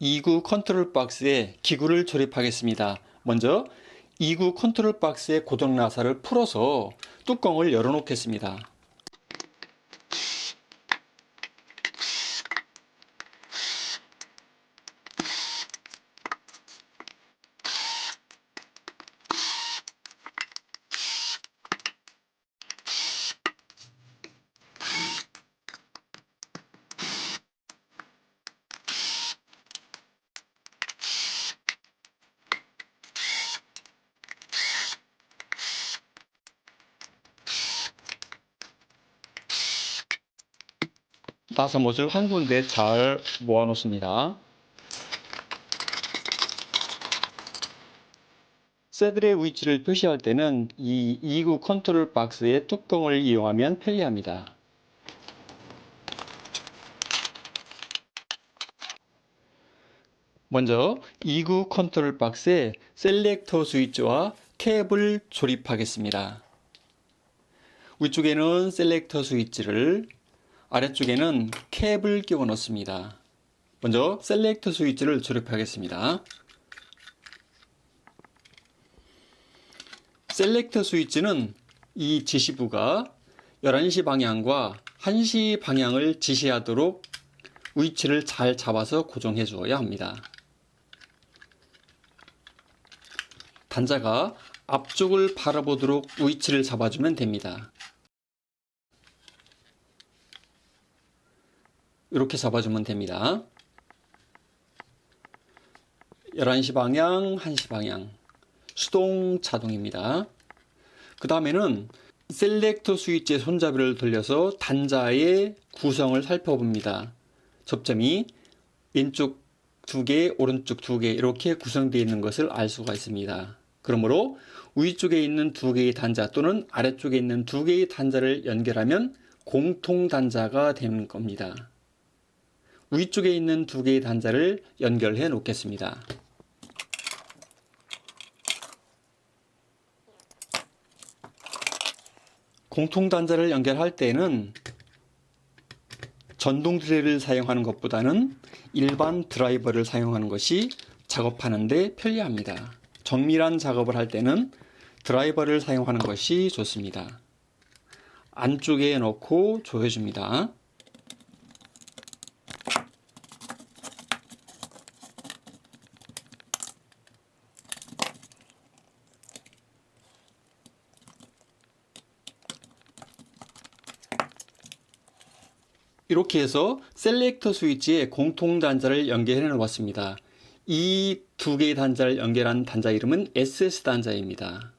2구 컨트롤 박스에 기구를 조립하겠습니다. 먼저 2구 컨트롤 박스의 고정 나사를 풀어서 뚜껑을 열어 놓겠습니다. 나사못을 한 군데 잘 모아 놓습니다. 새들의 위치를 표시할 때는 이 2구 컨트롤 박스의 뚜껑을 이용하면 편리합니다. 먼저 2구 컨트롤 박스에 셀렉터 스위치와 캡을 조립하겠습니다. 위쪽에는 셀렉터 스위치를, 아래쪽에는 캡을 끼워 넣습니다. 먼저 셀렉터 스위치를 조립하겠습니다. 셀렉터 스위치는 이 지시부가 11시 방향과 1시 방향을 지시하도록 위치를 잘 잡아서 고정해 주어야 합니다. 단자가 앞쪽을 바라보도록 위치를 잡아주면 됩니다. 이렇게 잡아주면 됩니다. 11시 방향, 1시 방향. 수동 자동입니다. 그 다음에는 셀렉터 스위치의 손잡이를 돌려서 단자의 구성을 살펴봅니다. 접점이 왼쪽 2개, 오른쪽 2개 이렇게 구성되어 있는 것을 알 수가 있습니다. 그러므로 위쪽에 있는 2개의 단자 또는 아래쪽에 있는 2개의 단자를 연결하면 공통 단자가 되는 겁니다. 위쪽에 있는 2개의 단자를 연결해 놓겠습니다. 공통 단자를 연결할 때는 전동 드릴을 사용하는 것보다는 일반 드라이버를 사용하는 것이 작업하는 데 편리합니다. 정밀한 작업을 할 때는 드라이버를 사용하는 것이 좋습니다. 안쪽에 넣고 조여줍니다. 이렇게 해서 셀렉터 스위치에 공통 단자를 연결해 놓았습니다. 이 2개의 단자를 연결한 단자 이름은 SS 단자입니다.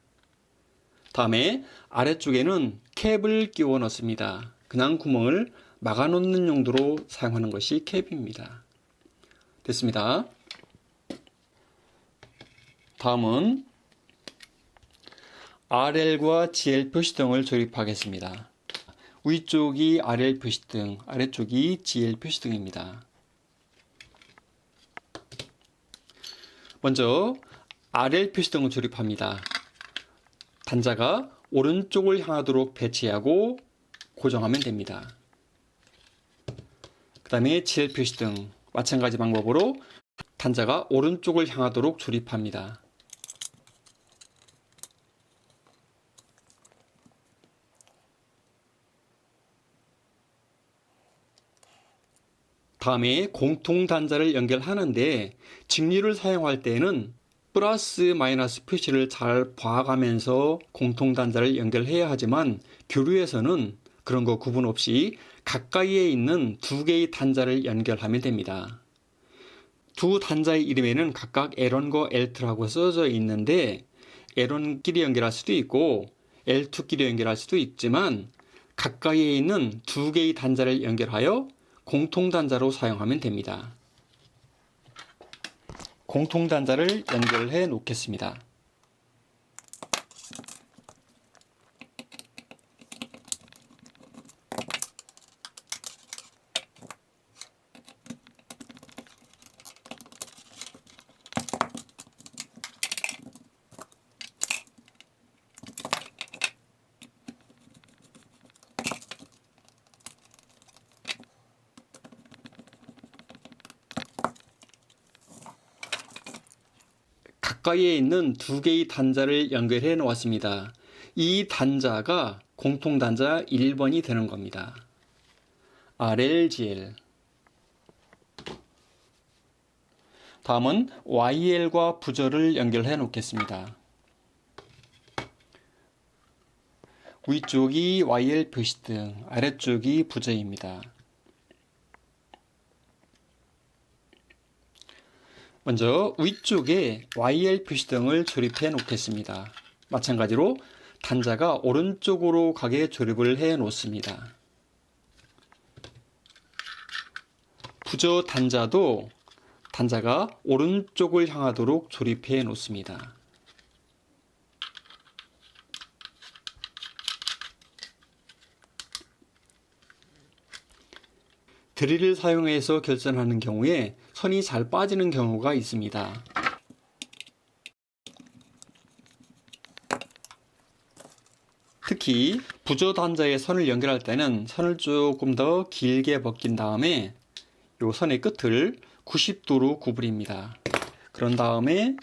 다음에 아래쪽에는 캡을 끼워 넣습니다. 그냥 구멍을 막아 놓는 용도로 사용하는 것이 캡입니다. 됐습니다. 다음은 RL과 GL 표시등을 조립하겠습니다. 위쪽이 RL 표시등, 아래쪽이 GL 표시등입니다. 먼저 RL 표시등을 조립합니다. 단자가 오른쪽을 향하도록 배치하고 고정하면 됩니다. 그 다음에 GL 표시등, 마찬가지 방법으로 단자가 오른쪽을 향하도록 조립합니다. 다음에 공통 단자를 연결하는데 직류를 사용할 때는 플러스 마이너스 표시를 잘 봐가면서 공통 단자를 연결해야 하지만 교류에서는 그런 거 구분 없이 가까이에 있는 2개의 단자를 연결하면 됩니다. 두 단자의 이름에는 각각 L1과 L2라고 써져 있는데 L1끼리 연결할 수도 있고 L2끼리 연결할 수도 있지만 가까이에 있는 2개의 단자를 연결하여 공통 단자로 사용하면 됩니다. 공통 단자를 연결해 놓겠습니다. 가까이에 있는 두 개의 단자를 연결해 놓았습니다. 이 단자가 공통단자 1번이 되는 겁니다. RLGL. 다음은 YL과 부저를 연결해 놓겠습니다. 위쪽이 YL 표시등, 아래쪽이 부저입니다. 먼저 위쪽에 YL 표시등을 조립해 놓겠습니다. 마찬가지로 단자가 오른쪽으로 가게 조립을 해 놓습니다. 부저 단자도 단자가 오른쪽을 향하도록 조립해 놓습니다. 드릴을 사용해서 결선하는 경우에 선이 잘 빠지는 경우가 있습니다. 특히 부저 단자에 선을 연결할 때는 선을 조금 더 길게 벗긴 다음에 이 선의 끝을 90도로 구부립니다. 그런 다음에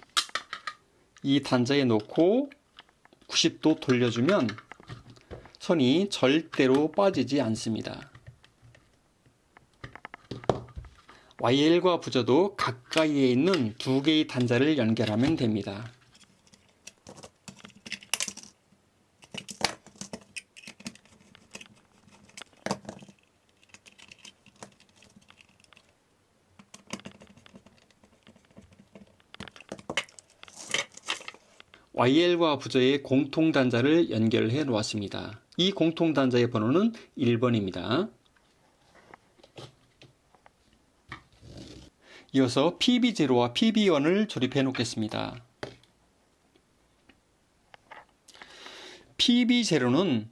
이 단자에 놓고 90도 돌려주면 선이 절대로 빠지지 않습니다. YL과 부저도 가까이에 있는 두 개의 단자를 연결하면 됩니다. YL과 부저의 공통단자를 연결해 놓았습니다. 이 공통단자의 번호는 1번입니다. 이어서 PB0와 PB1을 조립해 놓겠습니다. PB0는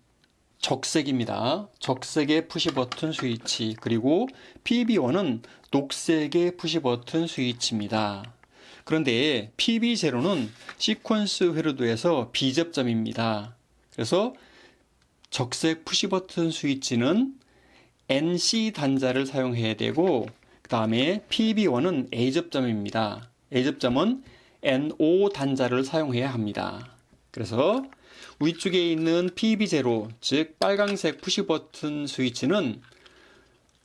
적색입니다. 적색의 푸시버튼 스위치, 그리고 PB1은 녹색의 푸시버튼 스위치입니다. 그런데 PB0는 시퀀스 회로도에서 비접점입니다. 그래서 적색 푸시버튼 스위치는 NC 단자를 사용해야 되고, 그 다음에 PB1은 A접점입니다. A접점은 NO 단자를 사용해야 합니다. 그래서 위쪽에 있는 PB0, 즉 빨강색 푸시버튼 스위치는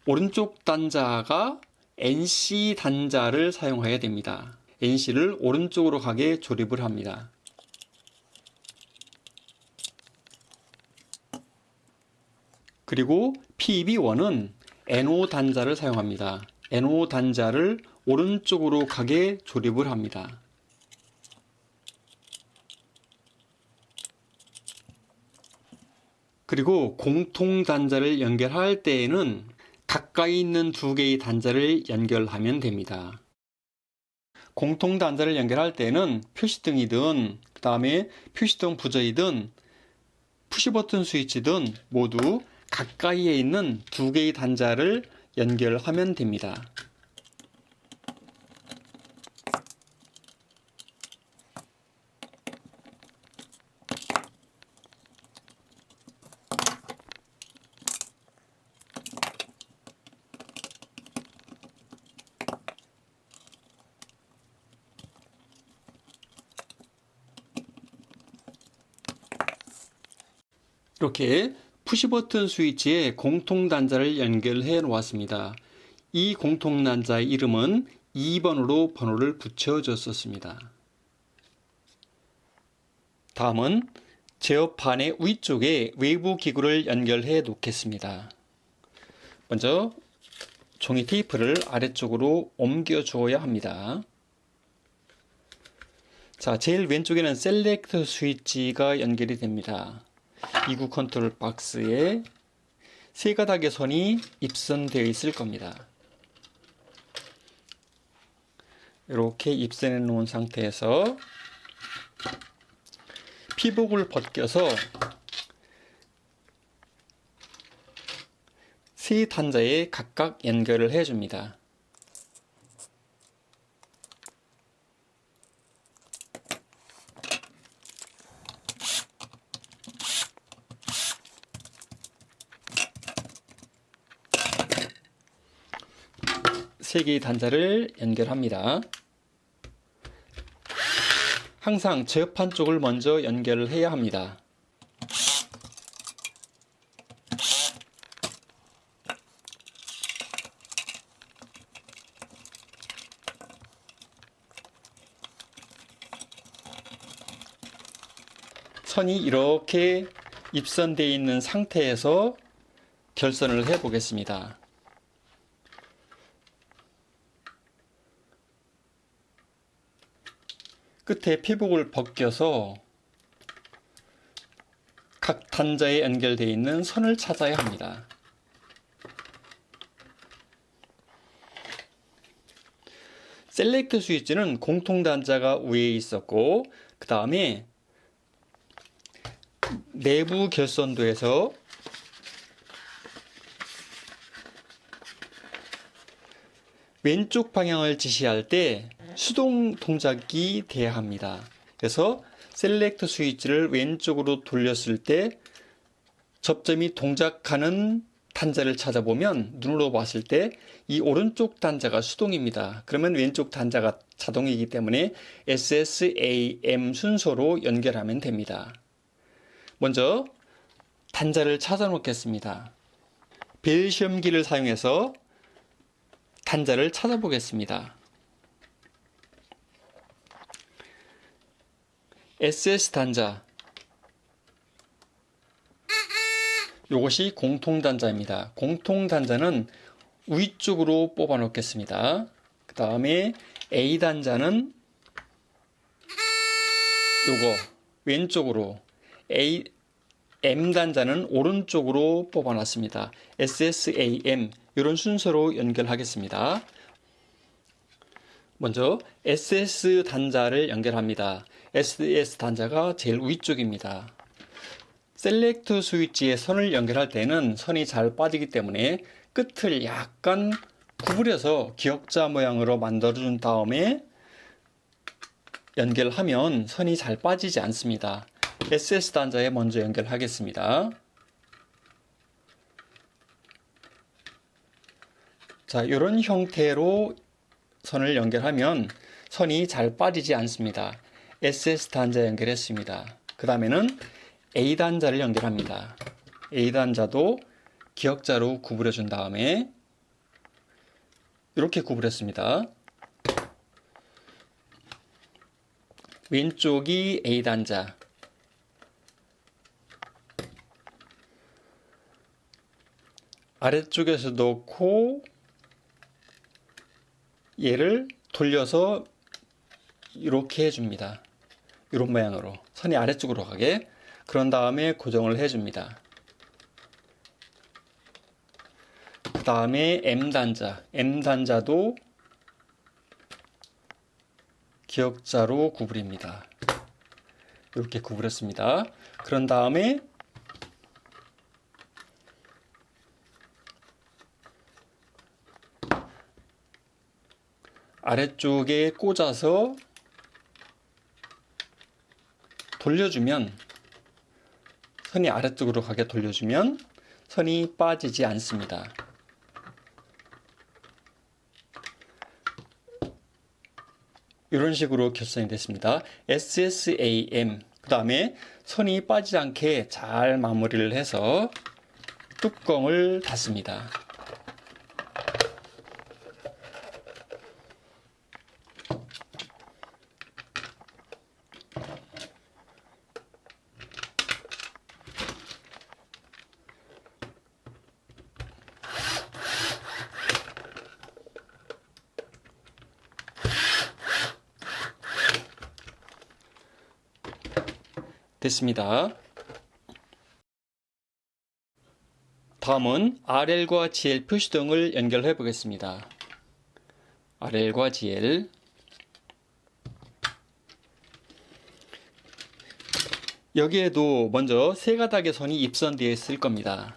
오른쪽 단자가 NC 단자를 사용해야 됩니다. NC를 오른쪽으로 가게 조립을 합니다. 그리고 PB1은 NO 단자를 사용합니다. NO 단자를 오른쪽으로 가게 조립을 합니다. 그리고 공통 단자를 연결할 때에는 가까이 있는 두 개의 단자를 연결하면 됩니다. 공통 단자를 연결할 때는 표시등이든, 그 다음에 표시등 부저이든, 푸시버튼 스위치든 모두 가까이에 있는 두 개의 단자를 연결하면 됩니다. 이렇게 푸시버튼 스위치에 공통단자를 연결해 놓았습니다. 이 공통단자의 이름은 2번으로 번호를 붙여줬었습니다. 다음은 제어판의 위쪽에 외부 기구를 연결해 놓겠습니다. 먼저 종이 테이프를 아래쪽으로 옮겨 주어야 합니다. 자, 제일 왼쪽에는 셀렉터 스위치가 연결이 됩니다. 이구 컨트롤 박스에 세 가닥의 선이 입선되어 있을 겁니다. 이렇게 입선해 놓은 상태에서 피복을 벗겨서 세 단자에 각각 연결을 해줍니다. 세 개의 단자를 연결합니다. 항상 제어판 쪽을 먼저 연결을 해야 합니다. 선이 이렇게 입선되어 있는 상태에서 결선을 해 보겠습니다. 끝에 피복을 벗겨서 각 단자에 연결되어 있는 선을 찾아야 합니다. 셀렉트 스위치는 공통 단자가 위에 있었고, 그 다음에 내부 결선도에서 왼쪽 방향을 지시할 때 수동 동작이 돼야 합니다. 그래서 셀렉트 스위치를 왼쪽으로 돌렸을 때 접점이 동작하는 단자를 찾아보면 눈으로 봤을 때 이 오른쪽 단자가 수동입니다. 그러면 왼쪽 단자가 자동이기 때문에 SSAM 순서로 연결하면 됩니다. 먼저 단자를 찾아 놓겠습니다. 벨 시험기를 사용해서 단자를 찾아보겠습니다. SS 단자, 이것이 공통 단자입니다. 공통 단자는 위쪽으로 뽑아 놓겠습니다. 그 다음에 A 단자는 요거 왼쪽으로, M 단자는 오른쪽으로 뽑아 놨습니다. SSAM 이런 순서로 연결하겠습니다. 먼저 SS 단자를 연결합니다. SS 단자가 제일 위쪽입니다. 셀렉트 스위치에 선을 연결할 때는 선이 잘 빠지기 때문에 끝을 약간 구부려서 기역자 모양으로 만들어준 다음에 연결하면 선이 잘 빠지지 않습니다. SS 단자에 먼저 연결하겠습니다. 자, 이런 형태로 선을 연결하면 선이 잘 빠지지 않습니다. SS 단자 연결했습니다. 그 다음에는 A 단자를 연결합니다. A 단자도 기역자로 구부려 준 다음에 이렇게 구부렸습니다. 왼쪽이 A 단자, 아래쪽에서 놓고 얘를 돌려서 이렇게 해줍니다. 이런 모양으로 선이 아래쪽으로 가게. 그런 다음에 고정을 해줍니다. 그 다음에 M 단자도 기역자로 구부립니다. 이렇게 구부렸습니다. 그런 다음에 아래쪽에 꽂아서 돌려주면, 선이 아래쪽으로 가게 돌려주면 선이 빠지지 않습니다. 이런 식으로 결선이 됐습니다. SSAM, 그 다음에 선이 빠지지 않게 잘 마무리를 해서 뚜껑을 닫습니다. 됐습니다. 다음은 RL과 GL 표시등을 연결해 보겠습니다. RL과 GL, 여기에도 먼저 세 가닥의 선이 입선되어 있을 겁니다.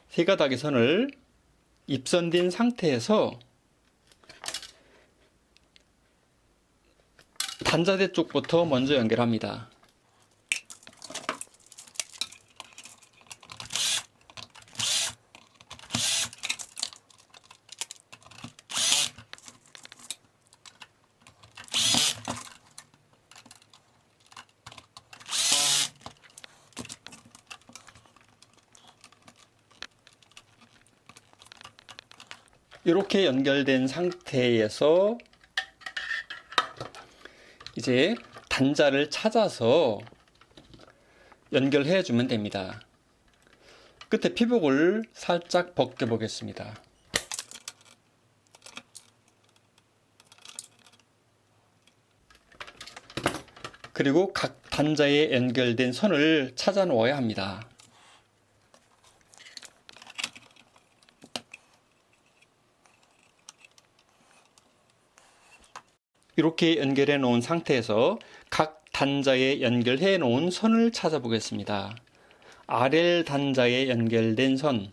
세 가닥의 선을 입선된 상태에서 단자대 쪽부터 먼저 연결합니다. 이렇게 연결된 상태에서 이제 단자를 찾아서 연결해 주면 됩니다. 끝에 피복을 살짝 벗겨 보겠습니다. 그리고 각 단자에 연결된 선을 찾아 놓아야 합니다. 이렇게 연결해 놓은 상태에서 각 단자에 연결해 놓은 선을 찾아보겠습니다. RL 단자에 연결된 선,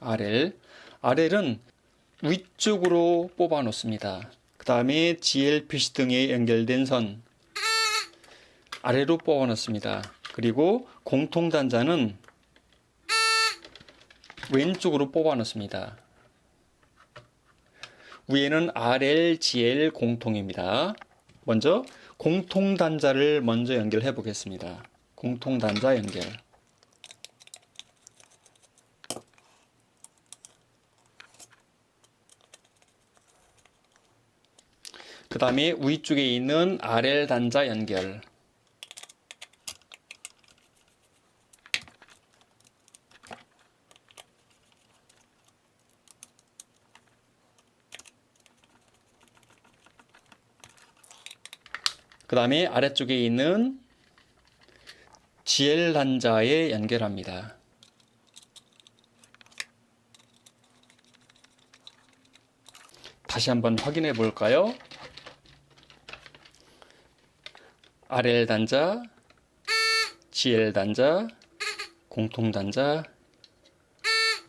RL은 위쪽으로 뽑아 놓습니다. 그 다음에 GL 표시 등에 연결된 선, 아래로 뽑아 놓습니다. 그리고 공통 단자는 왼쪽으로 뽑아 놓습니다. 위에는 RL, GL 공통입니다. 먼저 공통 단자를 먼저 연결해 보겠습니다. 공통 단자 연결. 그 다음에 위쪽에 있는 RL 단자 연결. 그 다음에 아래쪽에 있는 GL 단자에 연결합니다. 다시 한번 확인해 볼까요? RL 단자, GL 단자, 공통 단자,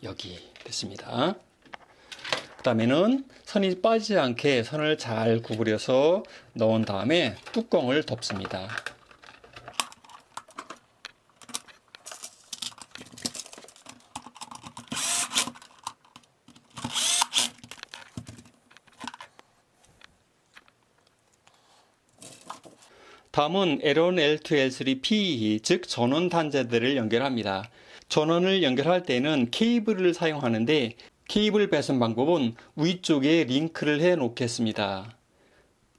여기 됐습니다. 그 다음에는 선이 빠지지 않게 선을 잘 구부려서 넣은 다음에 뚜껑을 덮습니다. 다음은 L1, L2, L3, P, 즉 전원 단자들을 연결합니다. 전원을 연결할 때는 케이블을 사용하는데 케이블 배선 방법은 위쪽에 링크를 해 놓겠습니다.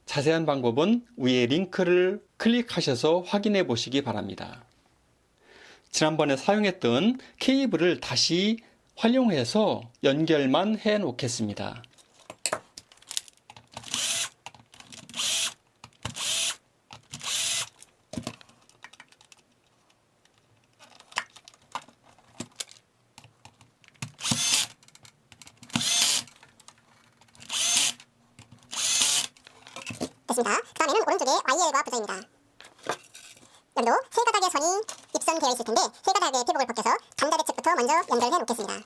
자세한 방법은 위에 링크를 클릭하셔서 확인해 보시기 바랍니다. 지난번에 사용했던 케이블을 다시 활용해서 연결만 해 놓겠습니다. 됐습니다. 다음에는 오른쪽에 YL과 부저입니다. 여기도 세 가닥의 선이 입선되어 있을 텐데 세 가닥의 피복을 벗겨서 단자 대측부터 먼저 연결해 놓겠습니다.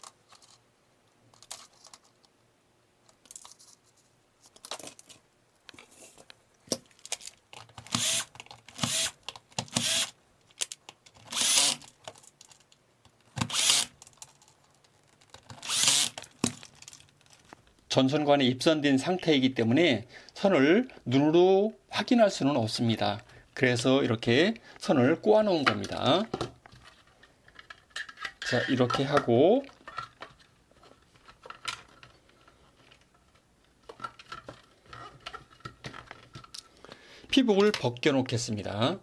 전선관에 입선된 상태이기 때문에 선을 눈으로 확인할 수는 없습니다. 그래서 이렇게 선을 꼬아 놓은 겁니다. 자, 이렇게 하고 피복을 벗겨 놓겠습니다.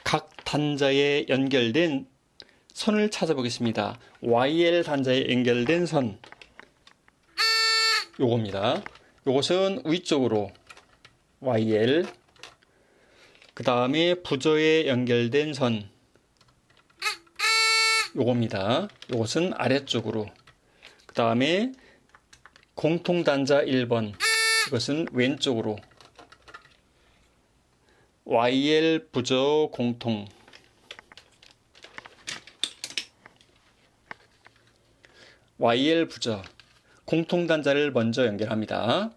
각 단자에 연결된 선을 찾아보겠습니다. YL 단자에 연결된 선, 요겁니다. 요것은 위쪽으로 YL, 그 다음에 부저에 연결된 선, 요겁니다. 요것은 아래쪽으로, 그 다음에 공통 단자 1번, 이것은 왼쪽으로, YL 부저 공통, YL 부저 공통 단자를 먼저 연결합니다.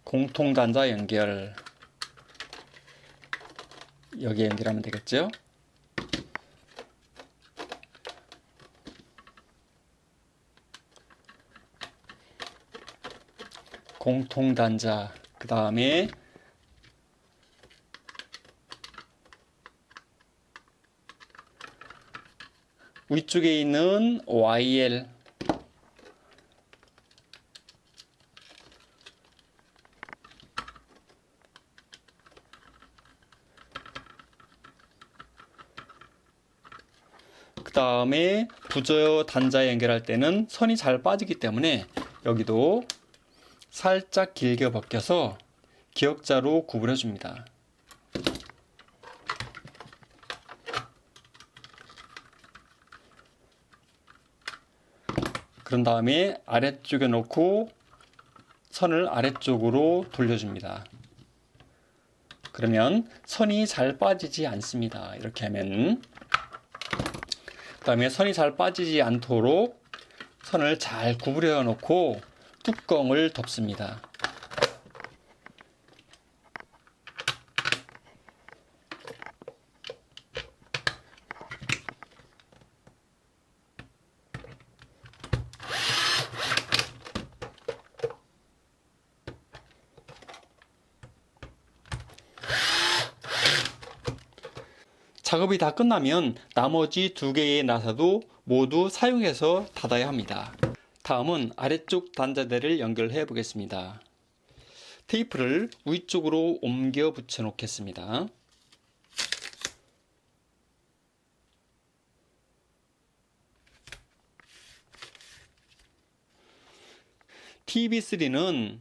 공통 단자 연결, 여기에 연결하면 되겠죠? 공통단자, 그 다음에 위쪽에 있는 YL, 그 다음에 부저 단자 연결할 때는 선이 잘 빠지기 때문에 여기도 살짝 길게 벗겨서 기역자로 구분해 줍니다. 그런 다음에 아래쪽에 놓고 선을 아래쪽으로 돌려줍니다. 그러면 선이 잘 빠지지 않습니다. 이렇게 하면. 그 다음에 선이 잘 빠지지 않도록 선을 잘 구부려 놓고 뚜껑을 덮습니다. 작업이 다 끝나면 나머지 두 개의 나사도 모두 사용해서 닫아야 합니다. 다음은 아래쪽 단자대를 연결해 보겠습니다. 테이프를 위쪽으로 옮겨 붙여 놓겠습니다. TB3는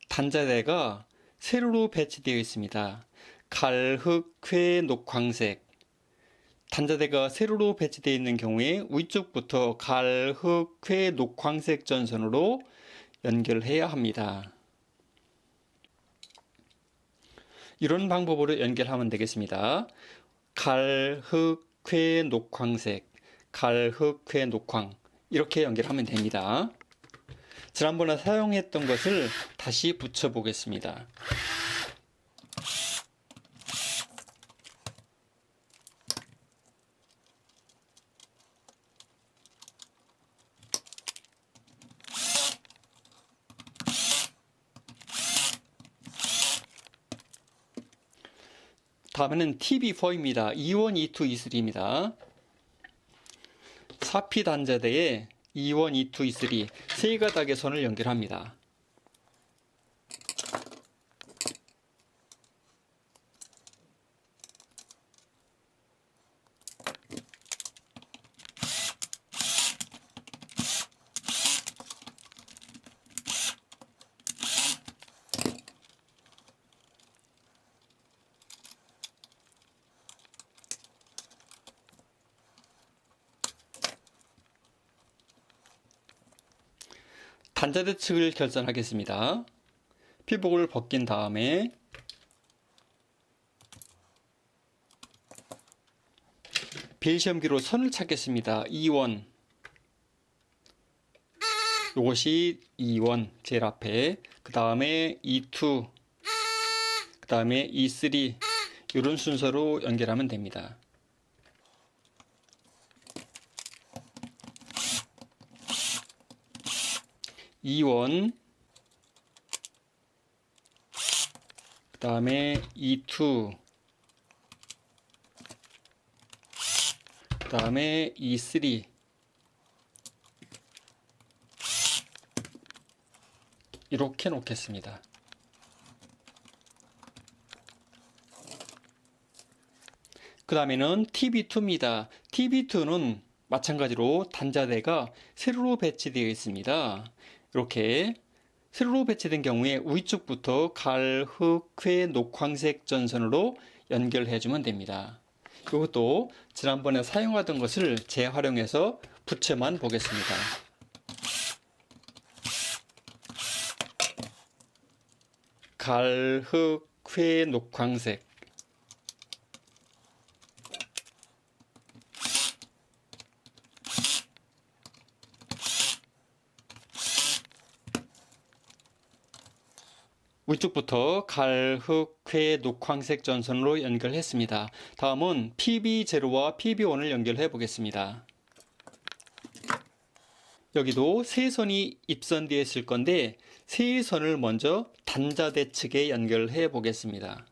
단자대가 세로로 배치되어 있습니다. 갈흑회 녹황색, 단자대가 세로로 배치되어 있는 경우에 위쪽부터 갈흑회 녹황색 전선으로 연결해야 합니다. 이런 방법으로 연결하면 되겠습니다. 갈흑회 녹황색, 갈흑회 녹황, 이렇게 연결하면 됩니다. 지난번에 사용했던 것을 다시 붙여 보겠습니다. 다음에는 TB4입니다. E1, E2, E3입니다. 4P 단자대에 E1, E2, E3 세 가닥의 선을 연결합니다. 단자대 측을 결선하겠습니다. 피복을 벗긴 다음에 베이시험기로 선을 찾겠습니다. E1, 이것이 E1 제일 앞에, 그 다음에 E2, 그 다음에 E3, 이런 순서로 연결하면 됩니다. E1, 그 다음에 E2, 그 다음에 E3, 이렇게 놓겠습니다. 그 다음에는 TB2입니다. TB2는 마찬가지로 단자대가 세로로 배치되어 있습니다. 이렇게 세로로 배치된 경우에 위쪽부터 갈흑회 녹황색 전선으로 연결해 주면 됩니다. 이것도 지난번에 사용하던 것을 재활용해서 붙여만 보겠습니다. 갈흑회 녹황색, 위쪽부터 갈흑회 녹황색 전선으로 연결했습니다. 다음은 PB0와 PB1을 연결해 보겠습니다. 여기도 세 선이 입선되어 있을 건데 세 선을 먼저 단자대 측에 연결해 보겠습니다.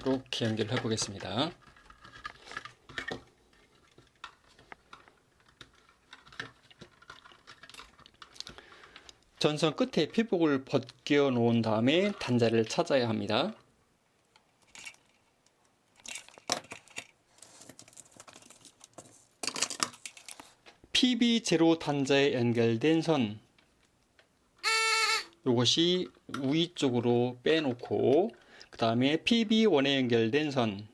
이렇게 연결해 보겠습니다. 전선 끝에 피복을 벗겨 놓은 다음에 단자를 찾아야 합니다. PB0 단자에 연결된 선, 이것이 위 쪽으로 빼놓고 그 다음에 PB1에 연결된 선,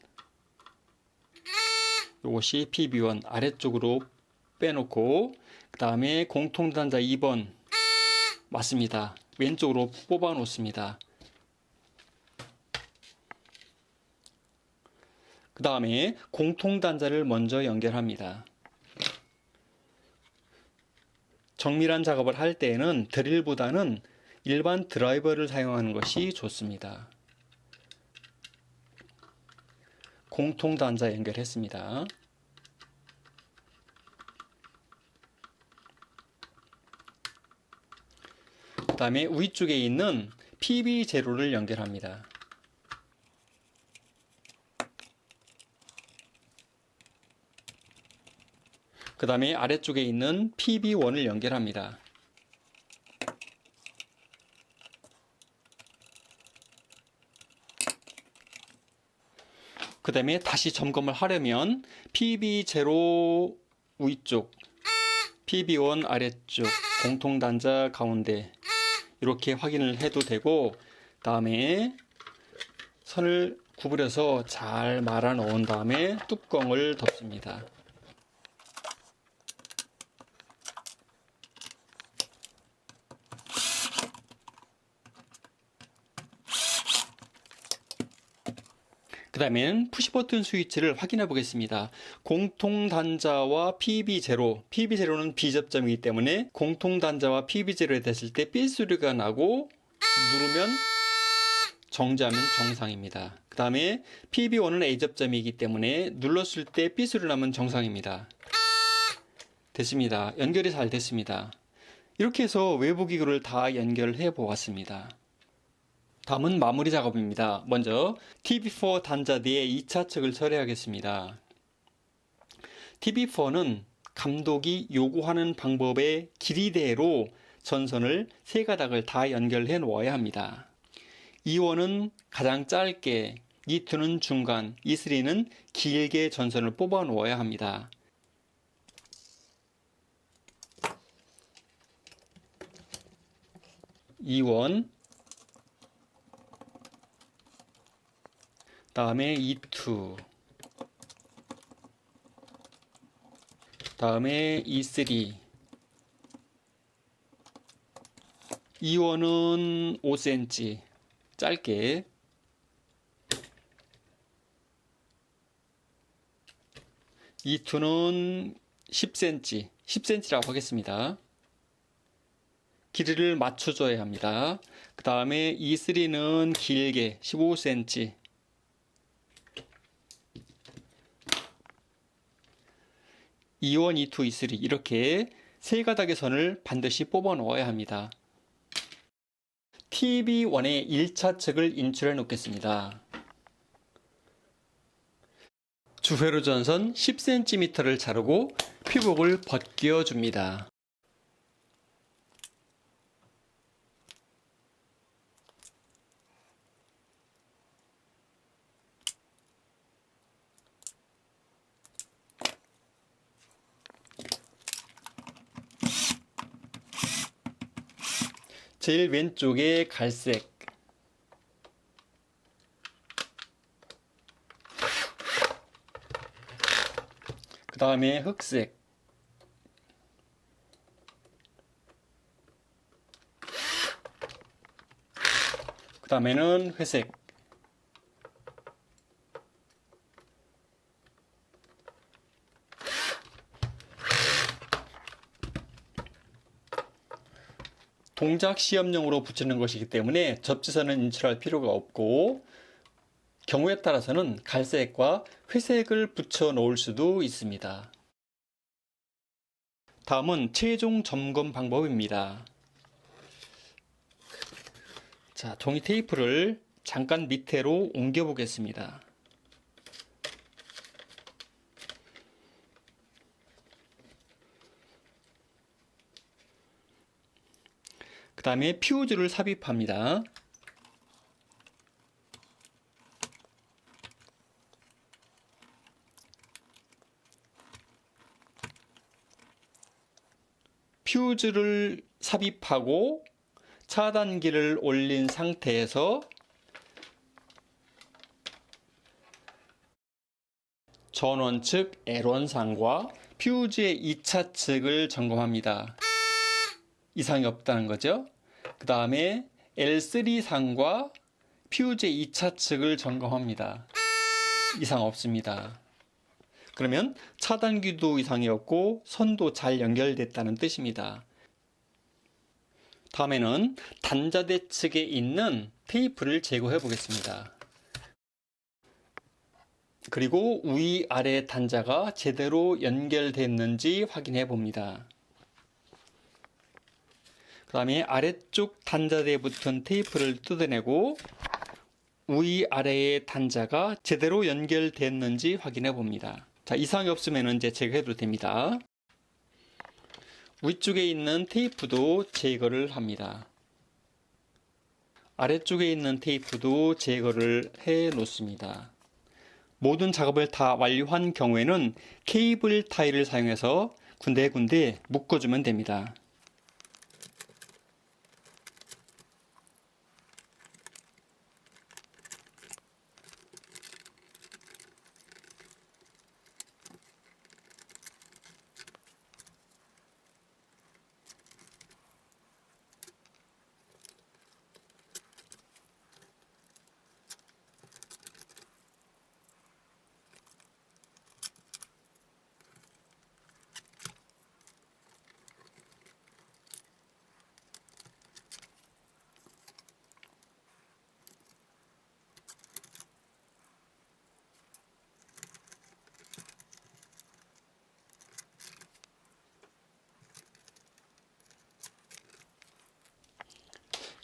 이것이 PB1 아래쪽으로 빼놓고 그 다음에 공통단자 2번 맞습니다. 왼쪽으로 뽑아 놓습니다. 그 다음에 공통단자를 먼저 연결합니다. 정밀한 작업을 할 때에는 드릴보다는 일반 드라이버를 사용하는 것이 좋습니다. 공통단자 연결했습니다. 그 다음에 위쪽에 있는 PB0를 연결합니다. 그 다음에 아래쪽에 있는 PB1을 연결합니다. 그 다음에 다시 점검을 하려면 PB0 위쪽, PB1 아래쪽, 공통단자 가운데 이렇게 확인을 해도 되고, 다음에 선을 구부려서 잘 말아 놓은 다음에 뚜껑을 덮습니다. 그 다음엔 푸시버튼 스위치를 확인해 보겠습니다. 공통단자와 PB0, PB0는 비접점이기 때문에 공통단자와 PB0에 댔을 때 삐 소리가 나고 누르면 정지하면 정상입니다. 그 다음에 PB1은 A접점이기 때문에 눌렀을 때 삐 소리 나면 정상입니다. 됐습니다. 연결이 잘 됐습니다. 이렇게 해서 외부 기구를 다 연결해 보았습니다. 다음은 마무리 작업입니다. 먼저 TB4 단자 뒤에 2차 측을 처리하겠습니다. TB4는 감독이 요구하는 방법의 길이대로 전선을 세 가닥을 다 연결해 놓아야 합니다. E1은 가장 짧게, E2는 중간, E3는 길게 전선을 뽑아 놓아야 합니다. E1, 다음에 E2, 다음에 E3. E1은 5cm 짧게, E2는 10cm, 10cm라고 하겠습니다. 길이를 맞춰줘야 합니다. 그 다음에 E3는 길게 15cm, E1, E2, E3 이렇게 세 가닥의 선을 반드시 뽑아 놓아야 합니다. TB1의 1차 측을 인출해 놓겠습니다. 주회로 전선 10cm를 자르고 피복을 벗겨 줍니다. 제일 왼쪽에 갈색, 그 다음에 흑색, 그 다음에는 회색, 동작 시험용으로 붙이는 것이기 때문에 접지선은 인출할 필요가 없고 경우에 따라서는 갈색과 회색을 붙여 놓을 수도 있습니다. 다음은 최종 점검 방법입니다. 자, 종이 테이프를 잠깐 밑으로 옮겨 보겠습니다. 그 다음에 퓨즈를 삽입합니다. 퓨즈를 삽입하고 차단기를 올린 상태에서 전원 측 L1상과 퓨즈의 2차 측을 점검합니다. 이상이 없다는 거죠. 그 다음에 L3상과 퓨즈의 2차 측을 점검합니다. 이상 없습니다. 그러면 차단기도 이상이 없고 선도 잘 연결됐다는 뜻입니다. 다음에는 단자대 측에 있는 테이프를 제거해 보겠습니다. 그리고 위아래 단자가 제대로 연결됐는지 확인해 봅니다. 그 다음에 아래쪽 단자대에 붙은 테이프를 뜯어내고 위아래의 단자가 제대로 연결됐는지 확인해 봅니다. 자, 이상이 없으면 이제 제거해도 됩니다. 위쪽에 있는 테이프도 제거를 합니다. 아래쪽에 있는 테이프도 제거를 해 놓습니다. 모든 작업을 다 완료한 경우에는 케이블 타일을 사용해서 군데군데 묶어주면 됩니다.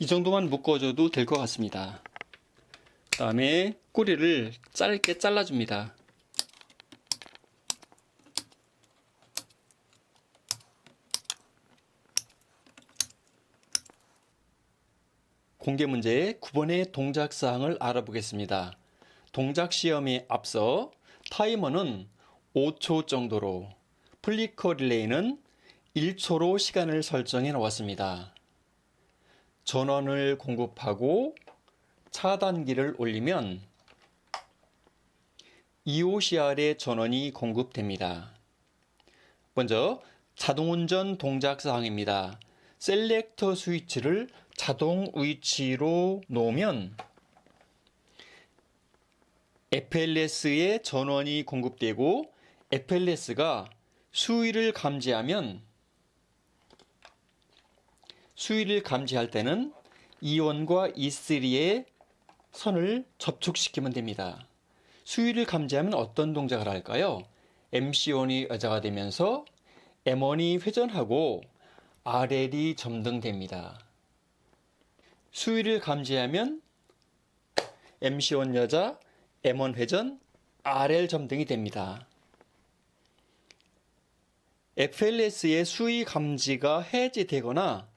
이 정도만 묶어줘도 될 것 같습니다. 그 다음에 꼬리를 짧게 잘라줍니다. 공개 문제의 9번의 동작사항을 알아보겠습니다. 동작 시험에 앞서 타이머는 5초 정도로, 플리커 릴레이는 1초로 시간을 설정해 놓았습니다. 전원을 공급하고 차단기를 올리면 EOCR의 전원이 공급됩니다. 먼저 자동운전 동작사항입니다. 셀렉터 스위치를 자동 위치로 놓으면 FLS에 전원이 공급되고 FLS가 수위를 감지하면 수위를 감지할 때는 E1과 E3의 선을 접촉시키면 됩니다. 수위를 감지하면 어떤 동작을 할까요? MC1이 여자가 되면서 M1이 회전하고 RL이 점등됩니다. 수위를 감지하면 MC1 여자, M1 회전, RL 점등이 됩니다. FLS의 수위 감지가 해제되거나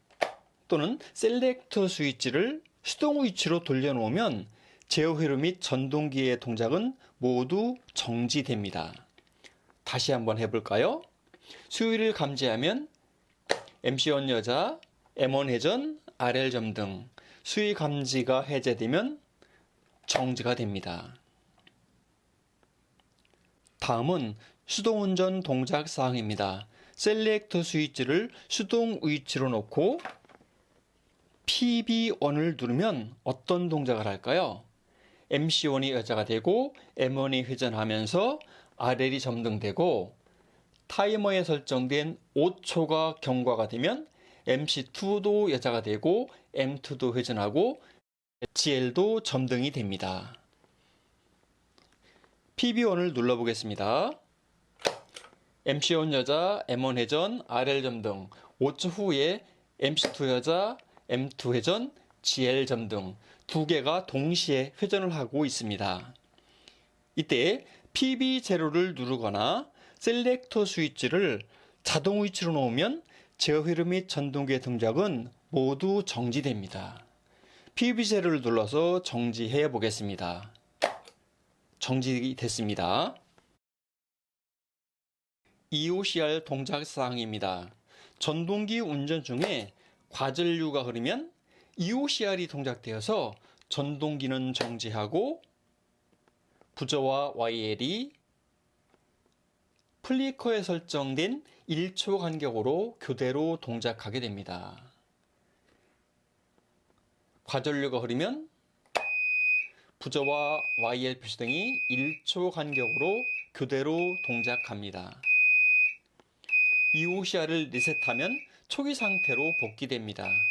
또는 셀렉터 스위치를 수동 위치로 돌려놓으면 제어 회로 및 전동기의 동작은 모두 정지됩니다. 다시 한번 해볼까요? 수위를 감지하면 MC1 여자, M1 회전, RL 점등, 수위 감지가 해제되면 정지가 됩니다. 다음은 수동운전 동작 사항입니다. 셀렉터 스위치를 수동 위치로 놓고 PB1을 누르면 어떤 동작을 할까요? MC1이 여자가 되고 M1이 회전하면서 RL이 점등되고 타이머에 설정된 5초가 경과가 되면 MC2도 여자가 되고 M2도 회전하고 GL도 점등이 됩니다. PB1을 눌러보겠습니다. MC1 여자, M1 회전, RL 점등, 5초 후에 MC2 여자, M2 회전, GL 점등 두 개가 동시에 회전을 하고 있습니다. 이때 PB0를 누르거나 셀렉터 스위치를 자동 위치로 놓으면 제어 회로 및 전동기의 동작은 모두 정지됩니다. PB0를 눌러서 정지해 보겠습니다. 정지됐습니다. EOCR 동작사항입니다. 전동기 운전 중에 과전류가 흐르면 EOCR이 동작되어서 전동기는 정지하고 부저와 YL이 플리커에 설정된 1초 간격으로 교대로 동작하게 됩니다. 과전류가 흐르면 부저와 YL 표시등이 1초 간격으로 교대로 동작합니다. EOCR을 리셋하면 초기 상태로 복귀됩니다.